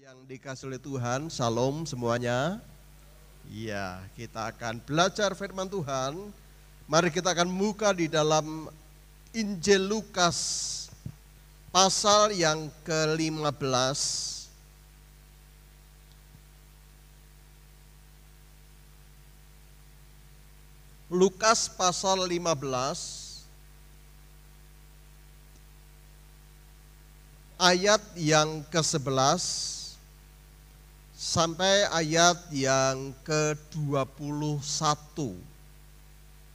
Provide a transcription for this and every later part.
Yang dikasih oleh Tuhan, Shalom semuanya. Iya, kita akan belajar firman Tuhan. Mari kita akan buka di dalam Injil Lukas pasal yang ke-15. Lukas pasal 15 ayat yang ke-11 sampai ayat yang ke-21.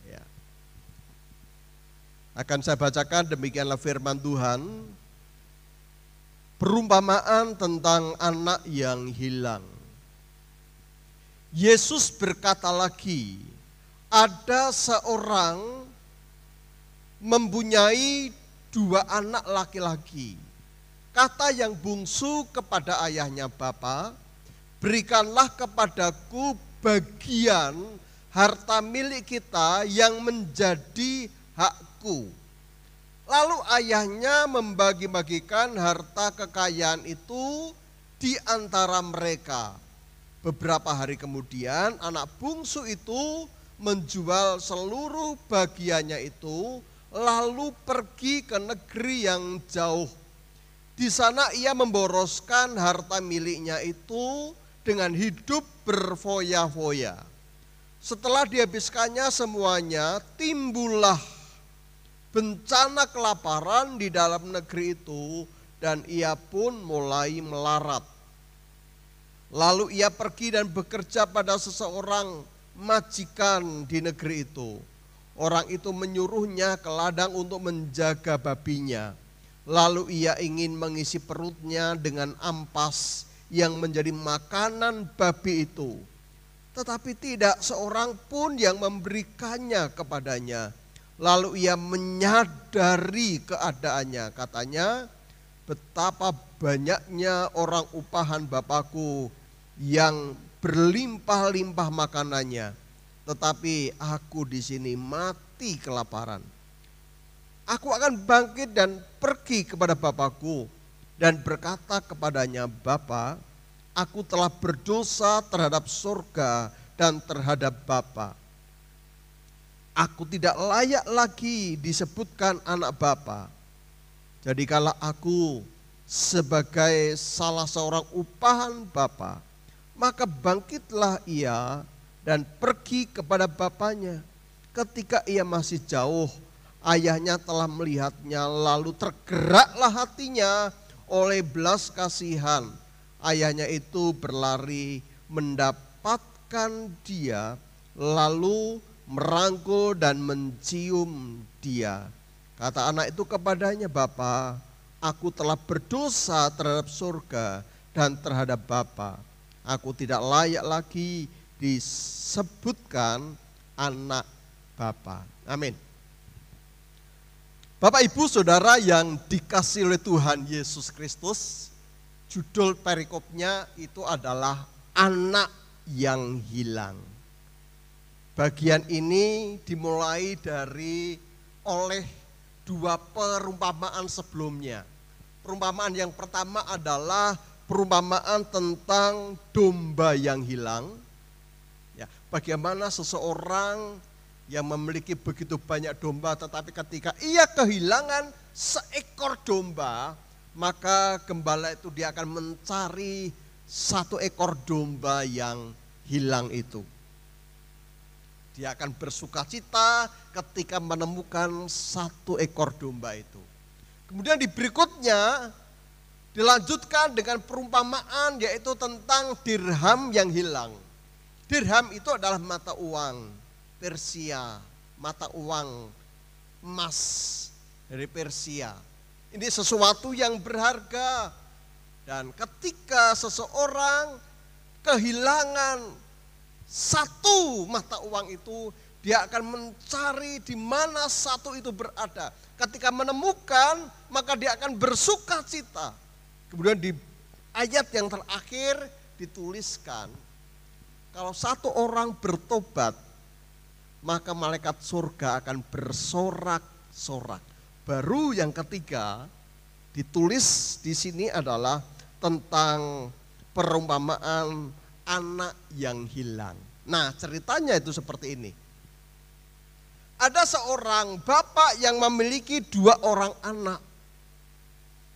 Ya. Akan saya bacakan, demikianlah firman Tuhan. Perumpamaan tentang anak yang hilang. Yesus berkata lagi, ada seorang mempunyai 2 anak laki-laki. Kata yang bungsu kepada ayahnya, Bapa, berikanlah kepadaku bagian harta milik kita yang menjadi hakku. Lalu ayahnya membagi-bagikan harta kekayaan itu di antara mereka. Beberapa hari kemudian anak bungsu itu menjual seluruh bagiannya itu, lalu pergi ke negeri yang jauh. Di sana ia memboroskan harta miliknya itu dengan hidup berfoya-foya. Setelah dihabiskannya semuanya, timbullah bencana kelaparan di dalam negeri itu dan ia pun mulai melarat. Lalu ia pergi dan bekerja pada seseorang majikan di negeri itu. Orang itu menyuruhnya ke ladang untuk menjaga babinya. Lalu ia ingin mengisi perutnya dengan ampas yang menjadi makanan babi itu. Tetapi tidak seorang pun yang memberikannya kepadanya. Lalu ia menyadari keadaannya. Katanya, betapa banyaknya orang upahan Bapakku yang berlimpah-limpah makanannya. Tetapi aku di sini mati kelaparan. Aku akan bangkit dan pergi kepada Bapakku dan berkata kepadanya, Bapa, aku telah berdosa terhadap surga dan terhadap Bapa. Aku tidak layak lagi disebutkan anak Bapa. Jadikanlah aku sebagai salah seorang upahan Bapa. Maka bangkitlah ia dan pergi kepada bapaknya. Ketika ia masih jauh, ayahnya telah melihatnya, lalu tergeraklah hatinya oleh belas kasihan. Ayahnya itu berlari mendapatkan dia, lalu merangkul dan mencium dia. Kata anak itu kepadanya, Bapa, aku telah berdosa terhadap surga dan terhadap Bapa. Aku tidak layak lagi disebutkan anak Bapa. Amin. Bapak, Ibu, Saudara yang dikasihi oleh Tuhan Yesus Kristus, judul perikopnya itu adalah anak yang hilang. Bagian ini dimulai oleh 2 perumpamaan sebelumnya. Perumpamaan yang pertama adalah perumpamaan tentang domba yang hilang. Ya, bagaimana seseorang yang memiliki begitu banyak domba, tetapi ketika ia kehilangan seekor domba, maka gembala itu dia akan mencari 1 ekor domba yang hilang itu. Dia akan bersukacita ketika menemukan 1 ekor domba itu. Kemudian di berikutnya dilanjutkan dengan perumpamaan, yaitu tentang dirham yang hilang. Dirham itu adalah mata uang Persia, mata uang emas dari Persia. Ini sesuatu yang berharga. Dan ketika seseorang kehilangan 1 mata uang itu, dia akan mencari di mana 1 itu berada. Ketika menemukan, maka dia akan bersukacita. Kemudian di ayat yang terakhir dituliskan, kalau 1 orang bertobat, maka malaikat surga akan bersorak-sorak. Baru yang ketiga ditulis di sini adalah tentang perumpamaan anak yang hilang. Nah, ceritanya itu seperti ini. Ada seorang bapak yang memiliki 2 orang anak.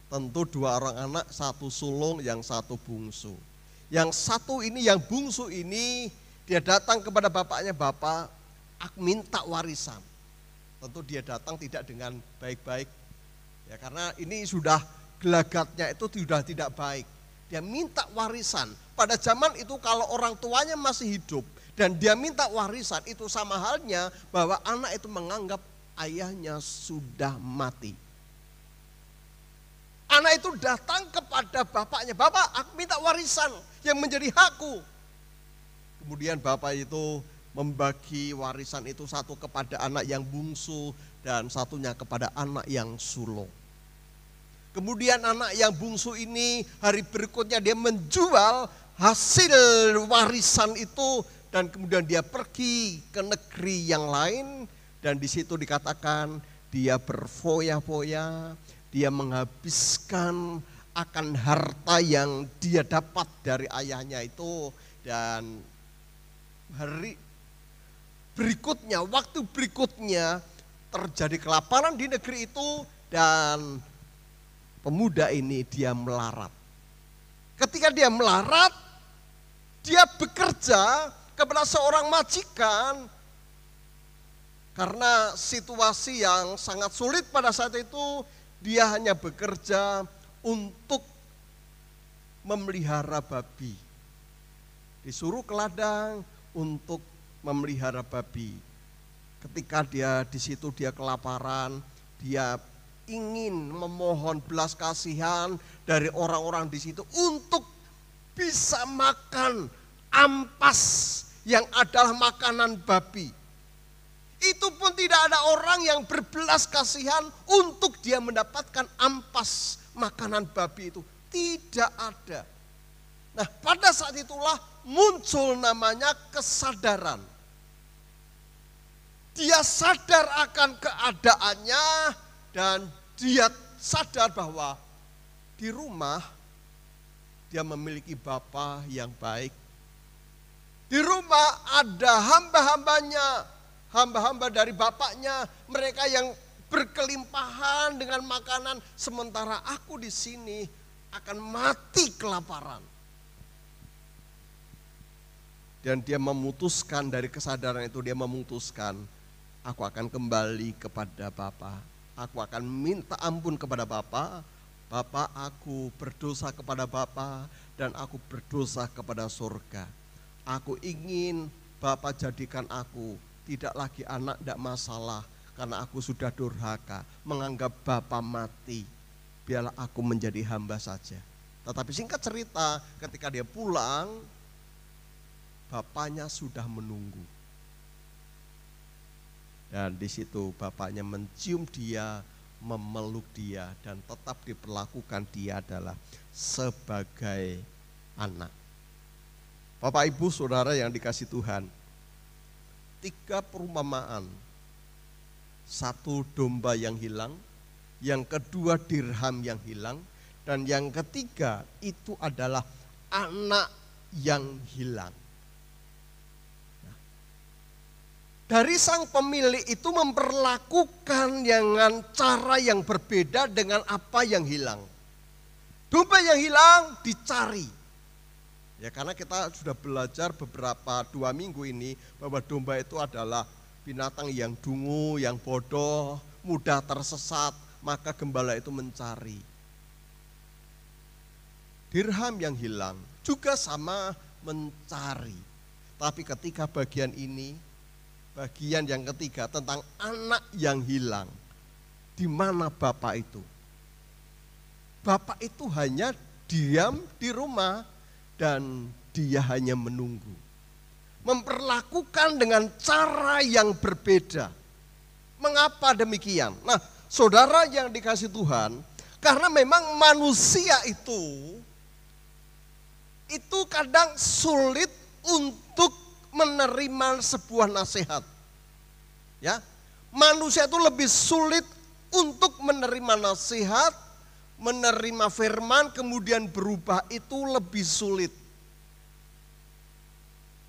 Tentu 2 orang anak, 1 sulung, yang 1 bungsu. Yang 1 ini, yang bungsu ini, dia datang kepada bapaknya, "Bapak, aku minta warisan." Tentu dia datang tidak dengan baik-baik. Ya, karena ini sudah gelagatnya itu sudah tidak baik. Dia minta warisan. Pada zaman itu kalau orang tuanya masih hidup dan dia minta warisan, itu sama halnya bahwa anak itu menganggap ayahnya sudah mati. Anak itu datang kepada bapaknya, "Bapak, aku minta warisan yang menjadi hakku." Kemudian bapak itu membagi warisan itu, 1 kepada anak yang bungsu dan 1-nya kepada anak yang sulung. Kemudian anak yang bungsu ini hari berikutnya dia menjual hasil warisan itu dan kemudian dia pergi ke negeri yang lain dan di situ dikatakan dia berfoya-foya, dia menghabiskan akan harta yang dia dapat dari ayahnya itu, dan hari berikutnya, waktu berikutnya terjadi kelaparan di negeri itu dan pemuda ini dia melarat. Ketika dia melarat, dia bekerja kepada seorang majikan karena situasi yang sangat sulit pada saat itu. Dia hanya bekerja untuk memelihara babi. Disuruh ke ladang untuk memelihara babi. Ketika dia di situ dia kelaparan, dia ingin memohon belas kasihan dari orang-orang di situ untuk bisa makan ampas yang adalah makanan babi. Itu pun tidak ada orang yang berbelas kasihan untuk dia mendapatkan ampas makanan babi itu. Tidak ada. Nah, pada saat itulah muncul namanya kesadaran. Dia sadar akan keadaannya dan dia sadar bahwa di rumah dia memiliki bapa yang baik. Di rumah ada hamba-hambanya. Hamba-hamba dari bapaknya, mereka yang berkelimpahan dengan makanan, sementara aku di sini akan mati kelaparan. Dan dia memutuskan, dari kesadaran itu dia memutuskan, aku akan kembali kepada Bapa. Aku akan minta ampun kepada Bapa. Bapa, aku berdosa kepada Bapa dan aku berdosa kepada surga. Aku ingin Bapa jadikan aku tidak lagi anak, tidak masalah, karena aku sudah durhaka, menganggap Bapa mati, biarlah aku menjadi hamba saja. Tetapi singkat cerita, ketika dia pulang, bapaknya sudah menunggu. Dan di situ bapaknya mencium dia, memeluk dia, dan tetap diperlakukan dia adalah sebagai anak. Bapak, Ibu, Saudara yang dikasihi Tuhan, 3 perumpamaan. 1 domba yang hilang, yang kedua dirham yang hilang, dan yang ketiga itu adalah anak yang hilang. Nah, dari sang pemilik itu memperlakukan dengan cara yang berbeda dengan apa yang hilang. Domba yang hilang dicari. Ya, karena kita sudah belajar beberapa 2 minggu ini bahwa domba itu adalah binatang yang dungu, yang bodoh, mudah tersesat, maka gembala itu mencari. Dirham yang hilang juga sama, mencari. Tapi ketika bagian ini, bagian yang ketiga tentang anak yang hilang, di mana bapak itu? Bapak itu hanya diam di rumah dan dia hanya menunggu. Memperlakukan dengan cara yang berbeda. Mengapa demikian? Nah, saudara yang dikasihi Tuhan, karena memang manusia itu kadang sulit untuk menerima sebuah nasihat. Ya, manusia itu lebih sulit untuk menerima nasihat, menerima firman kemudian berubah itu lebih sulit.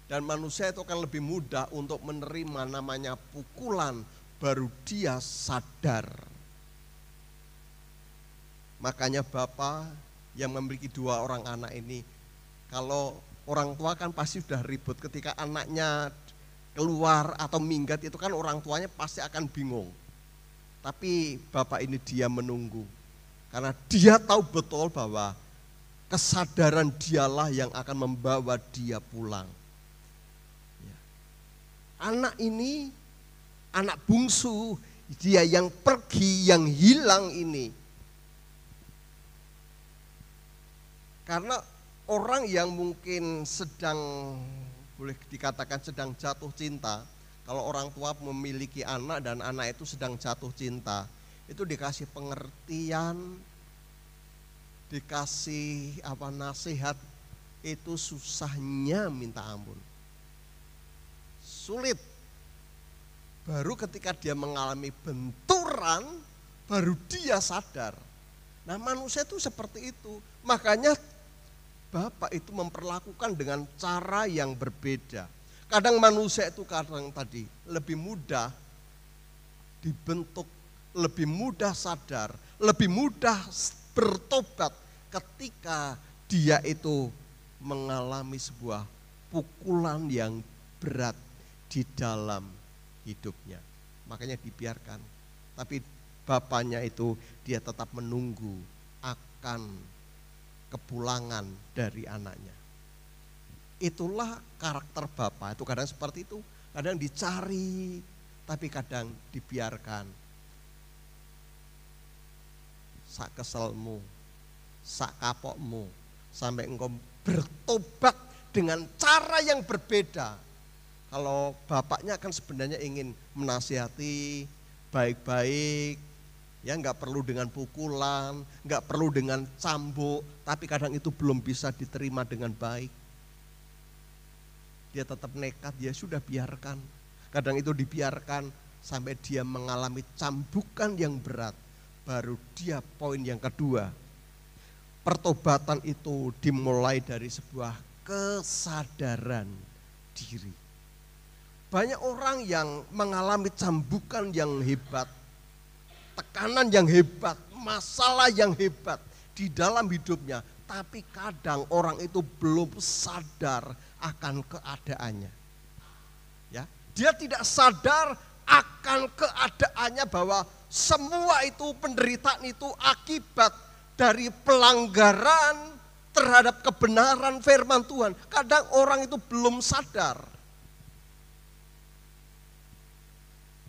Dan manusia itu akan lebih mudah untuk menerima namanya pukulan, baru dia sadar. Makanya Bapak yang memiliki 2 orang anak ini, kalau orang tua kan pasti sudah ribut ketika anaknya keluar atau minggat, itu kan orang tuanya pasti akan bingung. Tapi Bapak ini dia menunggu, karena dia tahu betul bahwa kesadaran dialah yang akan membawa dia pulang. Ya. Anak ini, anak bungsu, dia yang pergi, yang hilang ini. Karena orang yang mungkin sedang, boleh dikatakan sedang jatuh cinta, kalau orang tua memiliki anak dan anak itu sedang jatuh cinta, itu dikasih pengertian, dikasih nasihat, itu susahnya minta ampun. Sulit. Baru ketika dia mengalami benturan, baru dia sadar. Nah, manusia itu seperti itu. Makanya Bapak itu memperlakukan dengan cara yang berbeda. Kadang manusia itu tadi lebih mudah dibentuk, lebih mudah sadar, lebih mudah bertobat ketika dia itu mengalami sebuah pukulan yang berat di dalam hidupnya. Makanya dibiarkan. Tapi bapaknya itu dia tetap menunggu akan kepulangan dari anaknya. Itulah karakter Bapak, itu kadang seperti itu. Kadang dicari, tapi kadang dibiarkan. Sak keselmu, sak kapokmu, sampai engkau bertobat dengan cara yang berbeda. Kalau bapaknya kan sebenarnya ingin menasihati baik-baik, ya nggak perlu dengan pukulan, nggak perlu dengan cambuk, tapi kadang itu belum bisa diterima dengan baik. Dia tetap nekat, dia sudah biarkan. Kadang itu dibiarkan sampai dia mengalami cambukan yang berat. Baru dia poin yang kedua. Pertobatan itu dimulai dari sebuah kesadaran diri. Banyak orang yang mengalami cambukan yang hebat, tekanan yang hebat, masalah yang hebat di dalam hidupnya. Tapi kadang orang itu belum sadar akan keadaannya. Ya, dia tidak sadar akan keadaannya bahwa semua itu penderitaan itu akibat dari pelanggaran terhadap kebenaran firman Tuhan. Kadang orang itu belum sadar.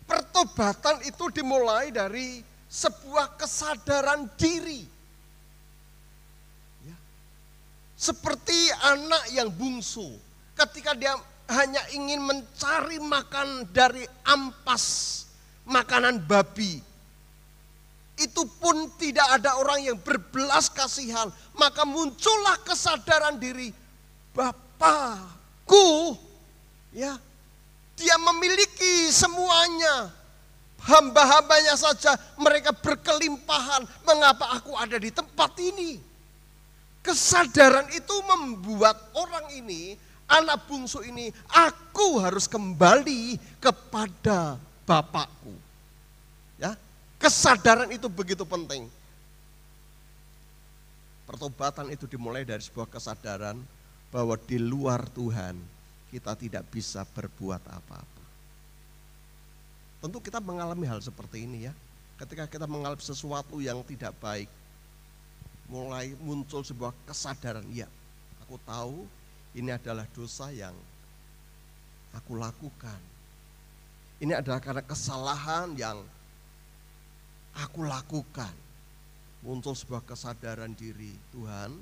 Pertobatan itu dimulai dari sebuah kesadaran diri. Ya. Seperti anak yang bungsu, ketika dia hanya ingin mencari makan dari ampas makanan babi, itu pun tidak ada orang yang berbelas kasihan, maka muncullah kesadaran diri, Bapakku, ya, dia memiliki semuanya. Hamba-hambanya saja mereka berkelimpahan. Mengapa aku ada di tempat ini? Kesadaran itu membuat orang ini, anak bungsu ini, aku harus kembali kepada Bapakku. Ya, kesadaran itu begitu penting. Pertobatan itu dimulai dari sebuah kesadaran bahwa di luar Tuhan kita tidak bisa berbuat apa-apa. Tentu kita mengalami hal seperti ini ya. Ketika kita mengalami sesuatu yang tidak baik, mulai muncul sebuah kesadaran, ya aku tahu ini adalah dosa yang aku lakukan. Ini adalah karena kesalahan yang aku lakukan. Muncul sebuah kesadaran diri, Tuhan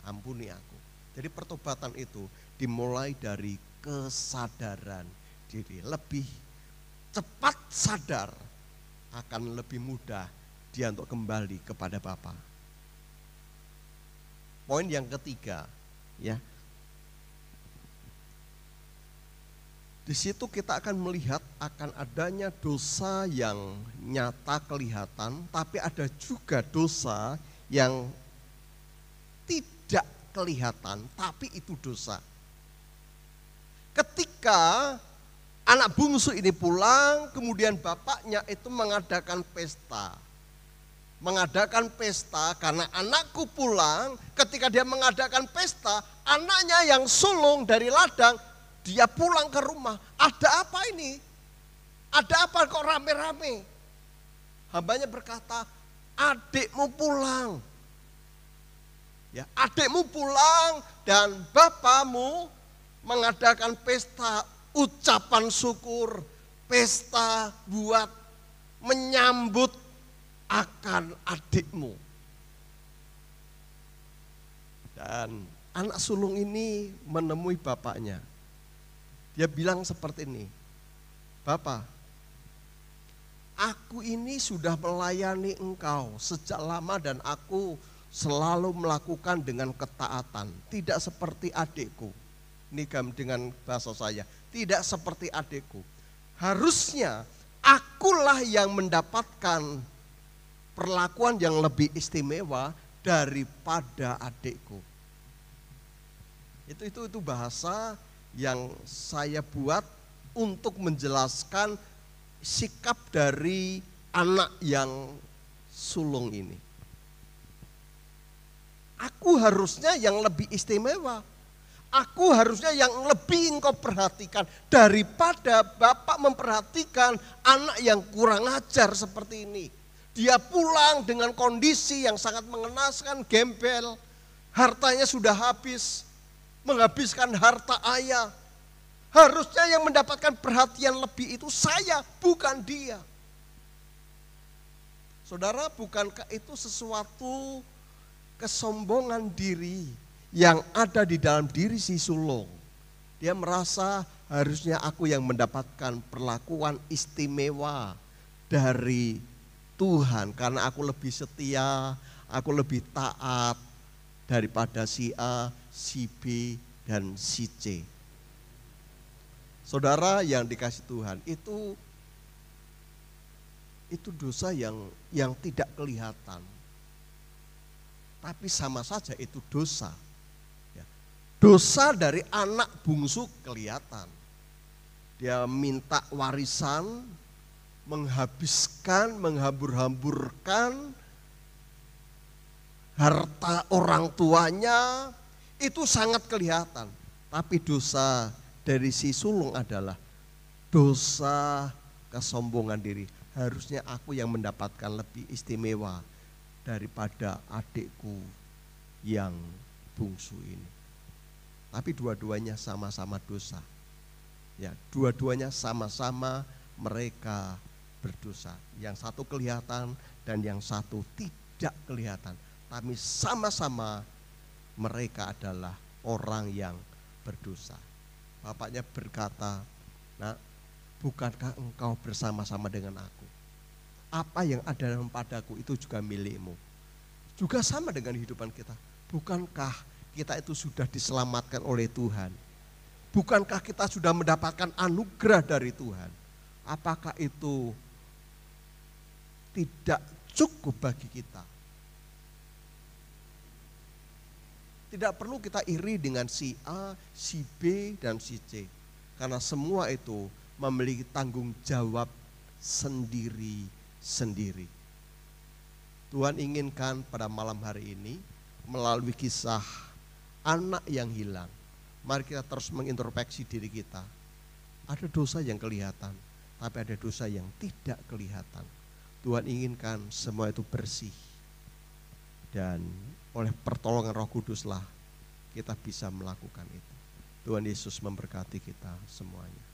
ampuni aku. Jadi pertobatan itu dimulai dari kesadaran diri. Lebih cepat sadar, akan lebih mudah dia untuk kembali kepada Bapa. Poin yang ketiga, ya. Di situ kita akan melihat akan adanya dosa yang nyata kelihatan, tapi ada juga dosa yang tidak kelihatan, tapi itu dosa. Ketika anak bungsu ini pulang, kemudian bapaknya itu mengadakan pesta. Mengadakan pesta karena anakku pulang, ketika dia mengadakan pesta, anaknya yang sulung dari ladang, dia pulang ke rumah. Ada apa ini? Ada apa kok rame-rame? Hambanya berkata, adikmu pulang. Ya, adikmu pulang dan bapamu mengadakan pesta ucapan syukur, pesta buat menyambut akan adikmu. Dan anak sulung ini menemui bapaknya. Dia bilang seperti ini, Bapak, aku ini sudah melayani engkau sejak lama dan aku selalu melakukan dengan ketaatan. Tidak seperti adikku. Ini dengan bahasa saya, tidak seperti adikku. Harusnya akulah yang mendapatkan perlakuan yang lebih istimewa daripada adikku. Itu bahasa yang saya buat untuk menjelaskan sikap dari anak yang sulung ini. Aku harusnya yang lebih istimewa. Aku harusnya yang lebih engkau perhatikan daripada bapak memperhatikan anak yang kurang ajar seperti ini. Dia pulang dengan kondisi yang sangat mengenaskan, gembel. Hartanya sudah habis, menghabiskan harta ayah. Harusnya yang mendapatkan perhatian lebih itu saya, bukan dia. Saudara, bukankah itu sesuatu kesombongan diri yang ada di dalam diri si sulung? Dia merasa harusnya aku yang mendapatkan perlakuan istimewa dari Tuhan karena aku lebih setia, aku lebih taat daripada si A, si B, dan si C. Saudara yang dikasih Tuhan, itu dosa yang tidak kelihatan. Tapi sama saja itu dosa. Ya. Dosa dari anak bungsu kelihatan. Dia minta warisan, menghabiskan, menghambur-hamburkan harta orang tuanya, itu sangat kelihatan. Tapi dosa dari si sulung adalah dosa kesombongan diri. Harusnya aku yang mendapatkan lebih istimewa daripada adikku yang bungsu ini. Tapi dua-duanya sama-sama dosa. Ya, dua-duanya sama-sama mereka berdosa. Yang satu kelihatan dan yang satu tidak kelihatan. Tapi sama-sama mereka adalah orang yang berdosa. Bapaknya berkata, "Nak, bukankah engkau bersama-sama dengan aku? Apa yang ada dalam padaku itu juga milikmu." Juga sama dengan kehidupan kita. Bukankah kita itu sudah diselamatkan oleh Tuhan? Bukankah kita sudah mendapatkan anugerah dari Tuhan? Apakah itu tidak cukup bagi kita? Tidak perlu kita iri dengan si A, si B, dan si C. Karena semua itu memiliki tanggung jawab sendiri-sendiri. Tuhan inginkan pada malam hari ini melalui kisah anak yang hilang. Mari kita terus mengintrospeksi diri kita. Ada dosa yang kelihatan, tapi ada dosa yang tidak kelihatan. Tuhan inginkan semua itu bersih. Dan oleh pertolongan Roh Kuduslah kita bisa melakukan itu. Tuhan Yesus memberkati kita semuanya.